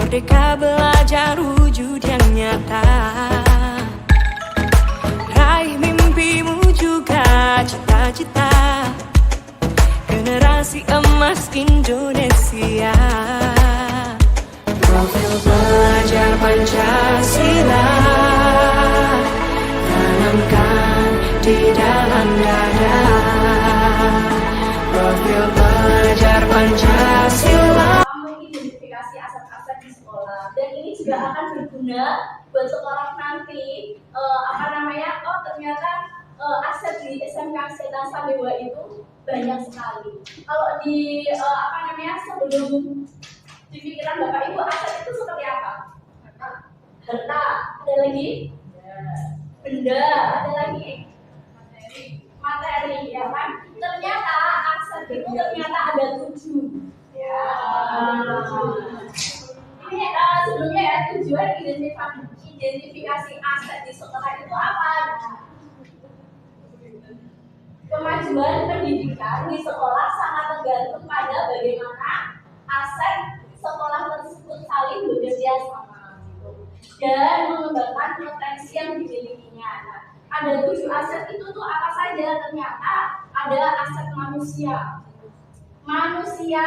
Merdeka belajar wujud yang nyata. Raih mimpimu juga cita-cita. Generasi emas Indonesia. Profil pelajar Pancasila tanamkan di dalam dada. Profil pelajar Pancasila. Mengidentifikasi aset-aset di sekolah, dan ini juga akan berguna buat sekolah nanti. Ternyata aset di SMK Setan Sadewa itu banyak sekali. Kalau di sebelum di pikiran Bapak Ibu, aset itu seperti apa? Harta, ada lagi? Benda, ada lagi? Materi, ya kan? Ternyata aset itu ternyata ada 7. Ya. Ini sebelumnya ya, tujuan identifikasi aset di sekolah itu apa? Kemajuan pendidikan di sekolah sangat tergantung pada bagaimana aset sekolah tersebut saling bekerja sama dan mengembangkan potensi yang dimilikinya. Nah, ada 7 aset itu tuh apa saja? Ternyata ada aset manusia. Manusia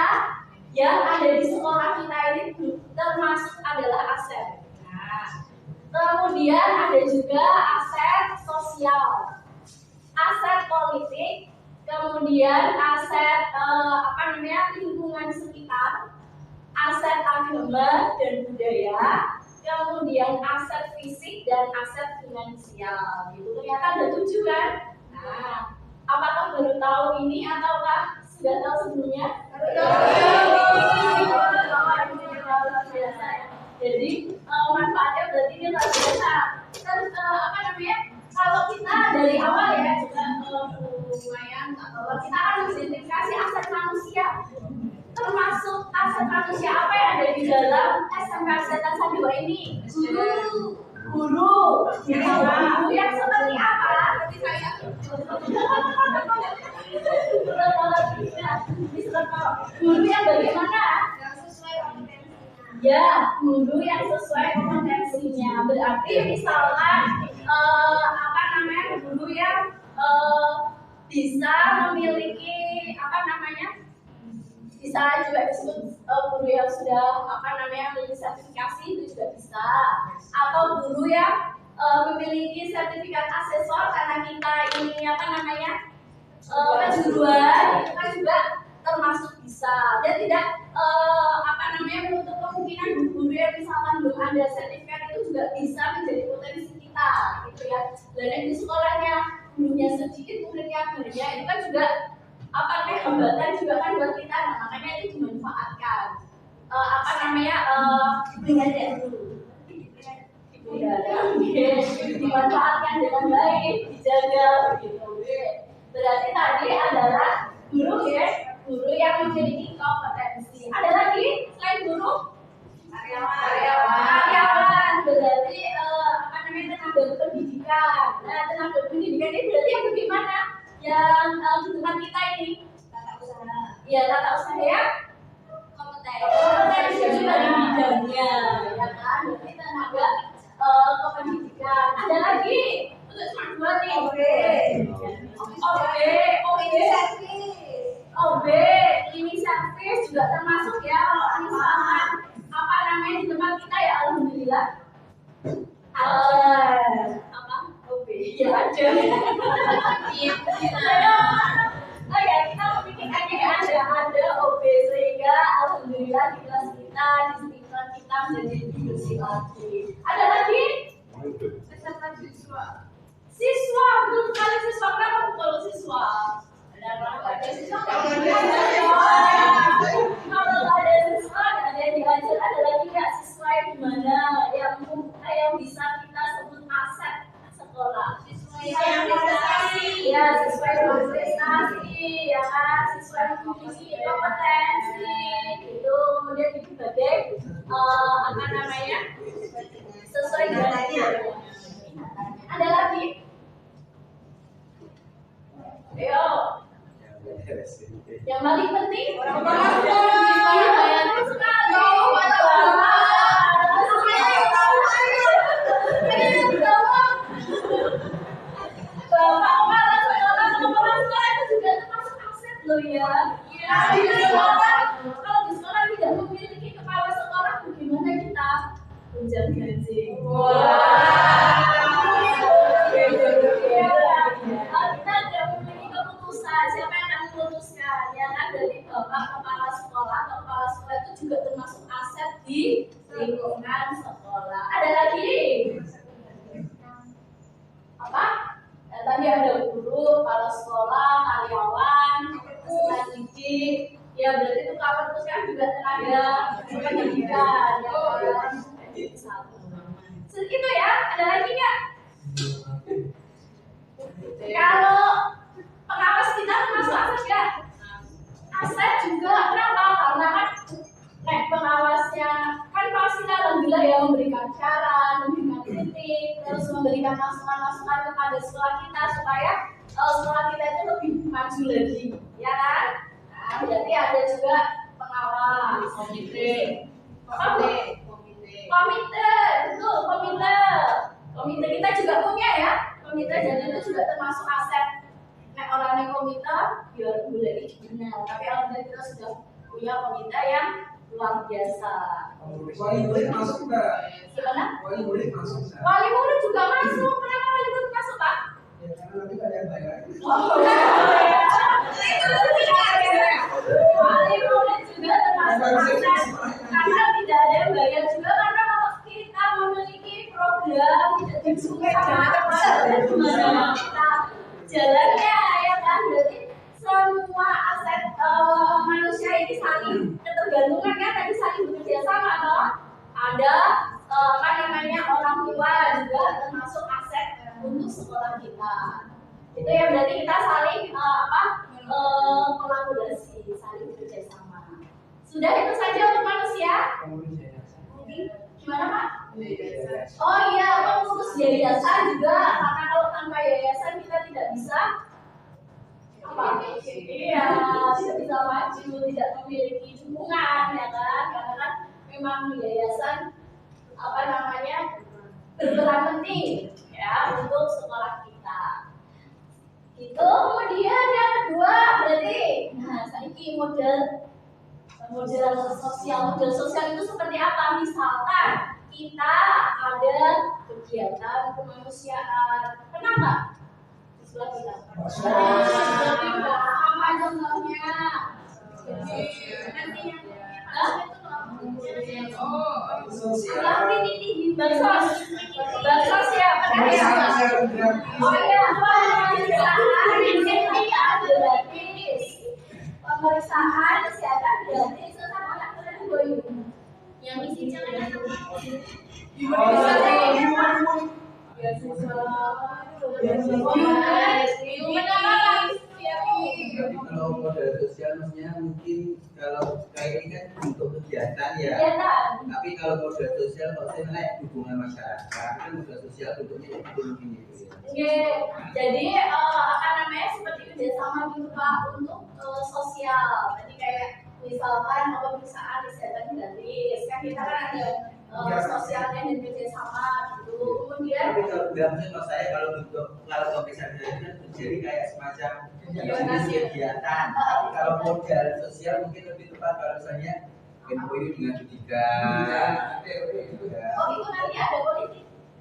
yang ada di sekolah kita ini termasuk adalah aset. Nah, kemudian ada juga aset sosial, aset politik, kemudian aset lingkungan sekitar, aset agama dan budaya, kemudian aset fisik dan aset finansial. Gitu. Ternyata ada 7 kan? Nah, apakah baru tahu ini ataukah sudah tahu sebelumnya? Jadi manfaatnya berarti ini luar biasa. Dan kalau kita dari awal ya lumayan, kita akan mengidentifikasi aset manusia. Termasuk aset manusia apa yang ada di dalam SMK Setan Sadewa ini? Guru yang seperti apa? Guru yang bagaimana? Ya, guru yang sesuai kompetensinya. Berarti misalkan guru yang bisa memiliki bisa juga disebut guru yang sudah memiliki sertifikasi, itu juga bisa. Atau guru yang memiliki sertifikat asesor karena kita ini kejuruan, itu kan juga termasuk bisa. Dan tidak menutup kemungkinan guru yang misalkan belum ada sertifikat itu juga bisa menjadi potensi kita, gitu ya. Dan di sekolahnya gurunya sedikit, muridnya banyak, itu kan juga hambatan juga kan buat kita. Nah, makanya itu dimanfaatkan. Dimanfaatkan dengan baik, dijaga begitu. Berarti tadi adalah guru yang memiliki kompetensi. Ada lagi selain guru? Karyawan. Berarti tenaga pendidikan. Nah, tenaga pendidikan ini berarti yang bagaimana? Yang di tempat kita ini tata usaha. Ya, tata usaha ya. Kompetensi juga di bidangnya, ya kan? Berarti tenaga kependidikan. Ada lagi? Untuk cuma 2 nih. OB, ini servis juga termasuk ya. Misalkan di tempat kita ya, alhamdulillah. OB ya ada. Iya. Kita memikirkannya ada OB, sehingga alhamdulillah di kelas kita, di sekitar kita menjadi bersih lagi. Ada lagi? Peserta siswa. Siswa, betul sekali siswa. Kenapa kalau siswa? Kalau ada siswa, ada yang diajar. Ada lagi nggak siswa yang gimana? Yang bisa kita sebut aset sekolah. Siswa yang berprestasi, ya siswa yang berprestasi, ya kan? Siswa yang memiliki kompetensi, gitu. Kemudian di berbagai sesuai dengannya. Ada lagi? Ayo. Yang paling penting, sekali. bunda kita tunjang gaji. Kita tidak memiliki keputusan. Siapa yang akan memutuskan? Ya kan, dari bapak kepala sekolah itu juga termasuk aset di lingkungan sekolah. Ada lagi? Apa? Dan tadi ada guru, kepala sekolah, karyawan, asisten didik. Ya berarti itu cover terus kan juga tenaga pendidikan. Ya kan? Segitu ya. Ada lagi nggak? Kalau pengawas kita termasuk aset ya? Aset juga. Kenapa? Karena kan pengawasnya kan pasti kita alhamdulillah ya memberikan saran, memberikan kritik, terus memberikan masukan-masukan kepada sekolah kita supaya sekolah kita itu lebih maju lagi, ya kan? Nah, berarti ada juga pengawas, komite, betul, komite kita juga punya ya, komite jadi itu juga termasuk aset. Nah, orangnya komite biar boleh benar, tapi alhamdulillah kita sudah punya komite yang luar biasa. Wali murid masuk nggak? Gimana? Wali murid masuk nggak? Wali murid juga masuk. Kenapa wali murid masuk, Pak? Ya karena nanti ada yang bayar. Wali murid juga termasuk karena tidak ada yang bayar juga karena kalau kita memiliki program tidak disukai sama kita jalannya ya kan, berarti semua aset manusia ini saling ketergantungan kan, tadi saling bekerja sama toh. Ada orang tua juga termasuk aset untuk sekolah kita. Itu ya berarti kita saling kolaborasi, saling bekerja sama. Sudah itu saja untuk manusia. Gimana Pak? Oh iya, pengurus yayasan juga, karena kalau tanpa yayasan kita tidak bisa iya, tidak bisa maju, tidak memiliki dukungan, ya kan? Karena kan memang yayasan berperan penting ya untuk sekolah kita. Itu kemudian yang kedua berarti, ini model sosial itu seperti apa? Misalkan kita ada kegiatan kemanusiaan, kenapa? Sebelah kita. Apa contohnya? Bansos ya, oh iya, pemeriksaan kesehatan gratis sama anak yang isi jangan kalau modal sosial maksudnya mungkin kalau kayak ini kan untuk kegiatan ya. Tapi kalau modal sosial maksudnya hubungan masyarakat kan modal sosial bentuknya itu mungkin itu ya. Jadi seperti kerjasama gitu Pak untuk sosial. Jadi kayak misalkan pemeriksaan kesehatan gratis kan kita kan ada sosialnya dan kerjasama gitu. Kemudian tapi kalau menurut saya kalau pemeriksaan gratis kan menjadi kayak semacam kegiatan. Tapi kalau modal sosial mungkin lebih tepat kalau misalnya MOU dengan ketiga. Oh itu nanti ada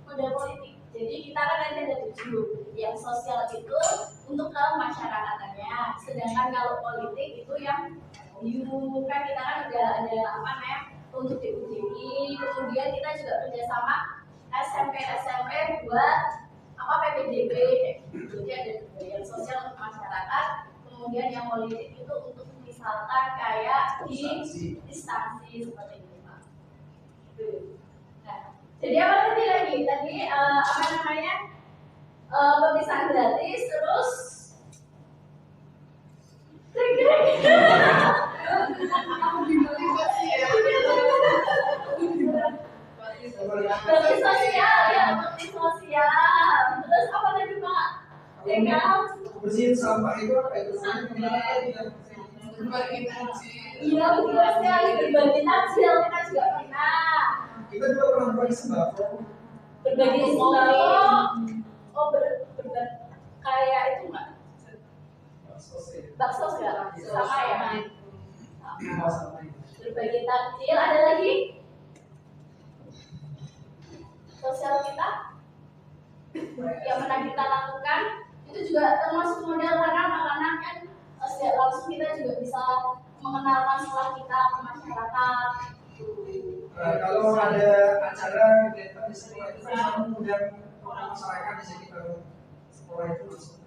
modal politik. Jadi kita kan nanti ada 7. Yang sosial itu untuk ke masyarakatannya. Sedangkan kalau politik itu yang kan kita kan ada untuk DUDI. Kemudian kita juga kerjasama SMP buat PPDB. Jadi ada yang sosial untuk masyarakat. Kemudian yang politik itu untuk misalkan kayak di instansi seperti ini Pak. Nah, jadi apa tadi lagi? Tadi pemeriksaan gratis terus bakti sosial. Terus apa tadi Pak? Bersihin sampah itu apa itu? Berbagi takjil. Iya betul sekali, berbagi takjil kita juga pernah. Kita juga pernah berbagi sembako. Berbagi sembako. Oh kayak itu nggak? Bakso nggak? Sama ya? Berbagi takjil. Ada lagi? sosial kita yang pernah kita lakukan itu juga termasuk model karena anak-anak kan secara langsung kita juga bisa mengenalkan sekolah kita ke masyarakat. Kalau ada acara kegiatan di sekolah itu bisa mengundang orang masyarakat di sekitar sekolah itu masuk.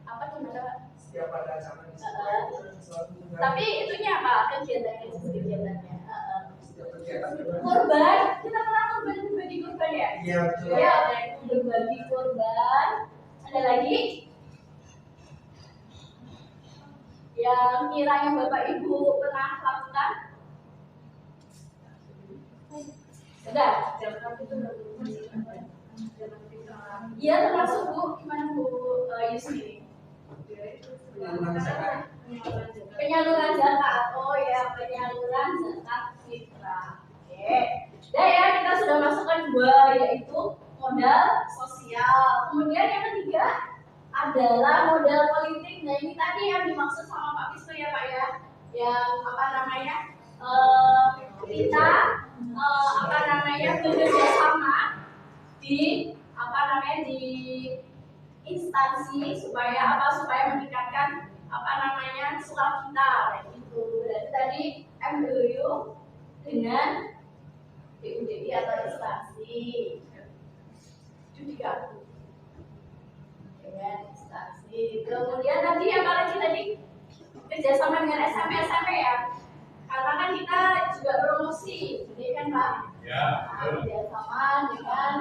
Apa gimana Pak? Setiap ada acara di sekolah itu selalu mengundang. Tapi itunya apa? Kegiatannya. Setiap kegiatan juga. Kurban, kita pernah berbagi kurban ya? Iya betul. Ya, berbagi kurban. Ada lagi? Yang kiranya Bapak Ibu pernah lakukan? Sudah. Iya termasuk Bu. Gimana Bu Yusni? Penyaluran zakat. Oh ya, penyaluran zakat fitrah. Oke. Nah ya, kita sudah masukkan dua, yaitu modal sosial. Kemudian yang ketiga adalah modal politik. Nah ini tadi yang dimaksud sama Pak Wisnu ya Pak ya, yang apa namanya kita bekerja sama di di instansi supaya meningkatkan suara kita kayak gitu. Berarti tadi MOU dengan BUDI atau instansi itu digabung dengan instansi. Kemudian tadi yang paling tadi kerjasama dengan SMP ya, karena kan kita juga promosi, jadi kan Pak. Ya. Kerjasama dengan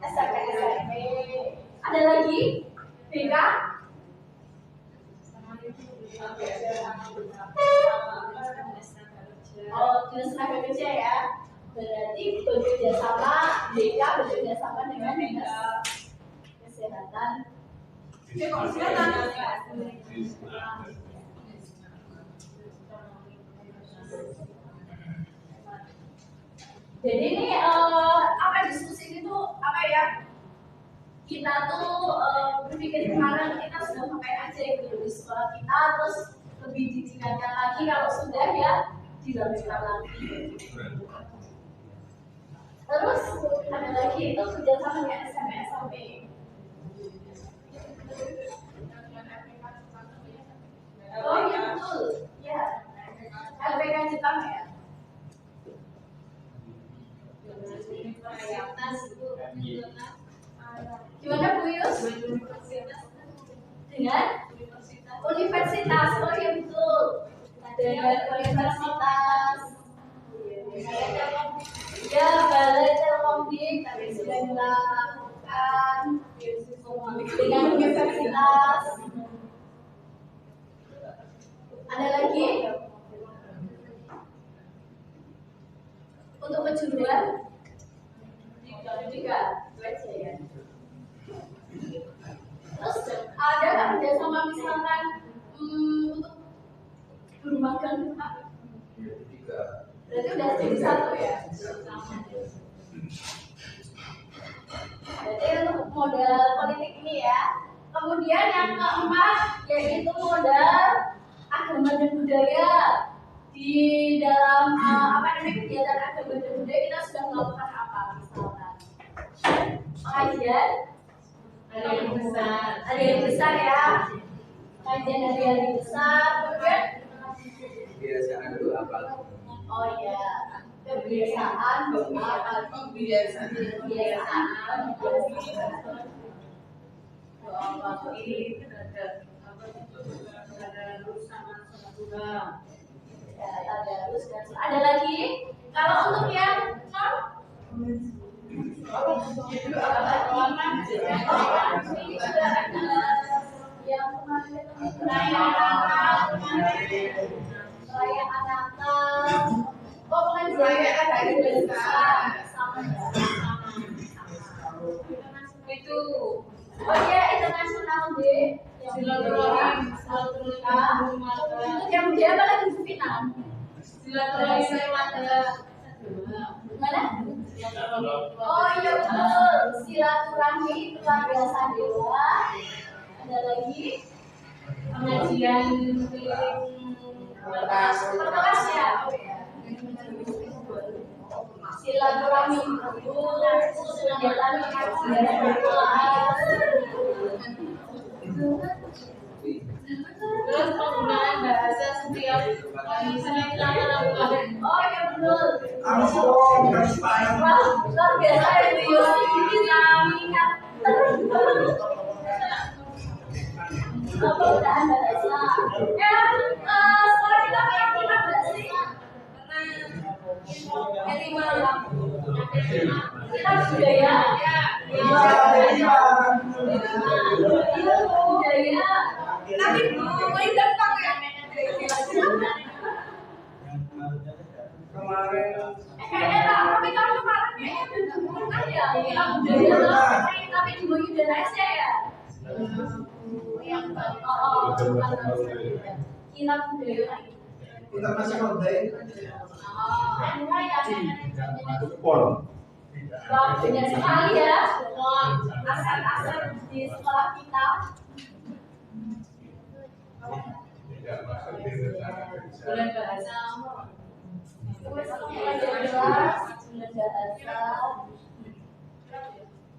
SMP. Ada lagi BK? Oh, dinas tenaga kerja ya. Berarti bekerja sama BK bekerja sama dengan dinas kesehatan. Jadi ini diskusi itu apa ya? Kita tuh berpikir kemarin kita sudah ngapain aja gitu di sekolah kita, terus lebih ditingkatkan lagi kalau sudah ya dilanjutkan lagi. Terus ada lagi itu kerjasama dengan SMP. Oh iya betul, ya. LPK Jepang ya. Gimana Bu Yus? Dengan universitas. Oh iya betul. Dengan universitas. Ya, Balai Telkomdik tadi sudah kita lakukan dengan universitas. Ada lagi? Untuk kejuruan? Tiga. Itu aja ya. Terus ada nggak kerjasama misalkan untuk guru magang Pak? Berarti udah jadi satu ya. Berarti untuk modal politik ini ya. Kemudian yang keempat yaitu modal agama dan budaya. Di dalam kegiatan agama dan budaya kita sudah melakukan apa misalkan? Pengajian ada yang besar ya. Pengajian dari yang besar, kemudian kebiasaan doa apa? Oh iya, kebiasaan doa ada lagi kalau untuk yang perayaan Natal, pengajian dari besar sama itu. Oh iya, internasional deh. Silaturahim, yang dia apa lagi sepitan? Silaturahim ada. Mana? Oh iya betul, silaturahmi keluarga Sadewa. Ada lagi pengajian keliling kertas ya. Oh ya. silaturahmi guru, kegiatan kajian kelas, terus penggunaan bahasa setiap misalnya kita lakukan. Oh ya betul. Luar biasa itu kita mengingat penggunaan bahasa. Sekolah kita punya minat nggak sih? Dari mana? Kita budaya. Budaya. Tapi mulai gampang ya. Kemarin Kayaknya tapi kalau kemarin kayaknya bukan ya. Kita budaya. Tapi di bawah Indonesia ya. Yang kita budaya. internasional day Wah, banyak sekali ya aset-aset di sekolah kita. Bulan bahasa, bulan bahasa,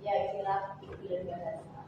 ya kira bulan bahasa.